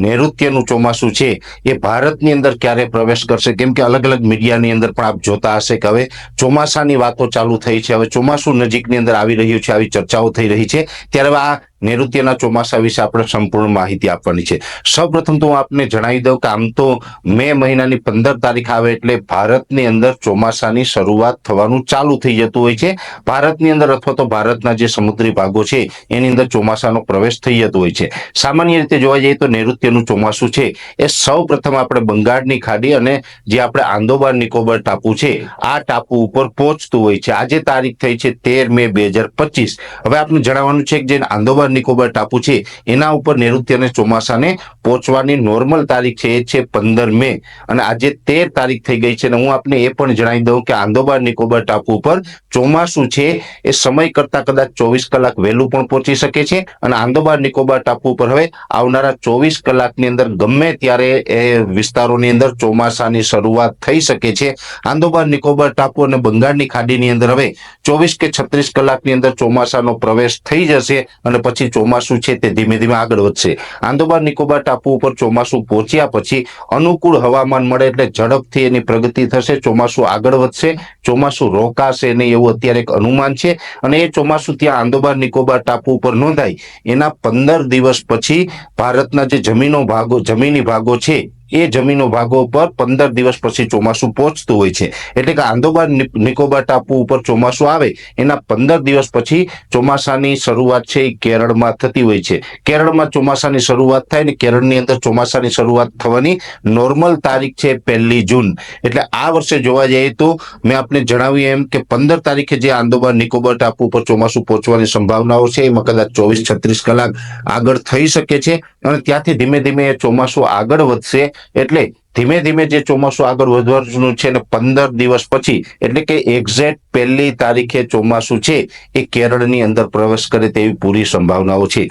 નૈઋત્યનું ચોમાસું છે એ ભારતની અંદર ક્યારે પ્રવેશ કરશે? કેમ કે અલગ અલગ મીડિયાની અંદર પણ આપ જોતા હશે કે હવે ચોમાસાની વાતો ચાલુ થઈ છે, હવે ચોમાસું નજીકની અંદર આવી રહ્યું છે, આવી ચર્ચાઓ થઈ રહી છે. ત્યારે આ નૈઋત્યના ચોમાસા વિશે આપણે સંપૂર્ણ માહિતી આપવાની છે. સૌપ્રથમ તો હું આપને જણાવી દઉં કે આમ તો મે મહિનાની 15 તારીખ આવે એટલે ભારતની અંદર ચોમાસાની શરૂઆત થવાનું ચાલુ થઈ જતું હોય છે. ભારતની અંદર અથવા તો ભારતના જે સમુદ્રી ભાગો છે એની અંદર ચોમાસાનો પ્રવેશ થઈ જતો હોય છે. સામાન્ય રીતે જોવા જઈએ તો નૈઋત્યનું ચોમાસું છે એ સૌ પ્રથમ આપણે બંગાળની ખાડી અને જે આપણે આંદોબાર નિકોબાર ટાપુ છે આ ટાપુ ઉપર પહોંચતું હોય છે. આજે તારીખ થઈ છે 13 મે 2025. હવે આપણે જણાવવાનું છે કે જે આંદોબાર નિકોબાર ટાપુ છે એના ઉપર નૈઋત્યને ચોમાસાને પહોંચવાની નોર્મલ તારીખ છે એ છે 15 મે અને આજે 13 તારીખ થઈ ગઈ છે. અને હું આપને એ પણ જણાવી દઉં કે આંદોબાર નિકોબાર ટાપુ ઉપર ચોમાસું છે એ સમય કરતા કદાચ 24 કલાક વહેલું પણ પહોંચી શકે છે અને આંદોબાર નિકોબાર ટાપુ ઉપર હવે આવનારા 24 કલાકની અંદર ગમે ત્યારે એ વિસ્તારોની અંદર ચોમાસાની શરૂઆત થઈ શકે છે. આંદોબાર નિકોબાર ટાપુ અને બંગાળની ખાડીની અંદર હવે 24 કે 36 કલાકની અંદર ચોમાસાનો પ્રવેશ થઈ જશે અને પછી ચોમાસું છે તે ધીમે ધીમે આગળ વધશે. આંદોબાર નિકોબાર ટાપુ ઉપર ચોમાસું પહોંચ્યા પછી અનુકૂળ હવામાન મળે એટલે ઝડપથી એની પ્રગતિ થશે, ચોમાસું આગળ વધશે, ચોમાસું રોકાશે નહીં એવું અત્યારે એક અનુમાન છે. અને એ ચોમાસું ત્યાં આંદોબાર નિકોબાર ટાપુ ઉપર નોંધાય એના 15 દિવસ પછી ભારતના જે જમીની ભાગો છે એ જમીનો ભાગો પર 15 દિવસ પછી ચોમાસું પહોંચતું હોય છે. એટલે કે આંદોબાર નિકોબાર ટાપુ ઉપર ચોમાસું આવે એના 15 દિવસ પછી ચોમાસાની શરૂઆત છે એ કેરળમાં થતી હોય છે. કેરળમાં ચોમાસાની શરૂઆત થાય ને કેરળની અંદર ચોમાસાની શરૂઆત થવાની નોર્મલ તારીખ છે 1 જૂન. એટલે આ વર્ષે જોવા જઈએ તો મેં આપને જણાવ્યું એમ કે 15 તારીખે જે આંદોબાર નિકોબાર ટાપુ ઉપર ચોમાસું પહોંચવાની સંભાવનાઓ છે એમાં કદાચ 24-36 કલાક આગળ થઈ શકે છે અને ત્યાંથી ધીમે ધીમે ચોમાસું આગળ વધશે. એટલે ધીમે ધીમે જે ચોમાસું આગળ વધવાનું છે ને 15 દિવસ પછી એટલે કે એક્ઝેક્ટ 1 તારીખે ચોમાસું છે એ કેરળની અંદર પ્રવેશ કરે તેવી પૂરી સંભાવનાઓ છે.